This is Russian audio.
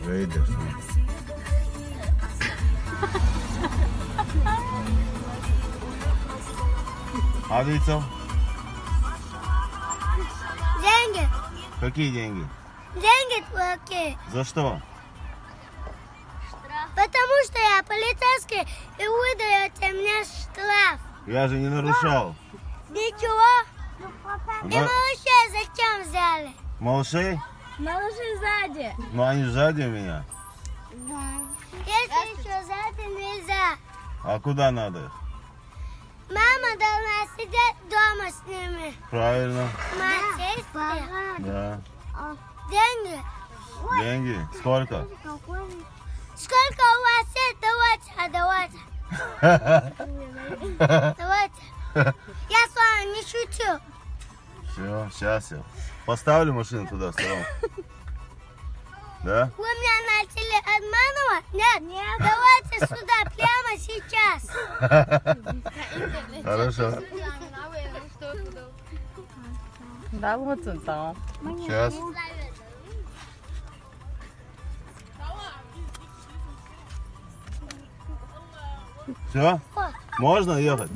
Видиш. Адицов, Деньги. какие деньги? Деньги твои. За что? Потому что я полицейский и выдаете мне штраф. Я же не нарушал. Ничего. И Да. малышей зачем взяли? Малышей? Малыши сзади. Ну они сзади меня. Если еще сзади нельзя. А куда надо их? Мама должна сидеть дома с ними. Правильно. Мать есть где? Да. Деньги. Деньги? Сколько? Сколько у вас есть? Давайте. Давайте. Я с вами не шучу. Все, сейчас я поставлю машину туда в сторону. Да? Вы меня начали обманывать? Нет. Давайте сюда прямо сейчас. Хорошо. Да, вот это. Сейчас. Все? Можно ехать?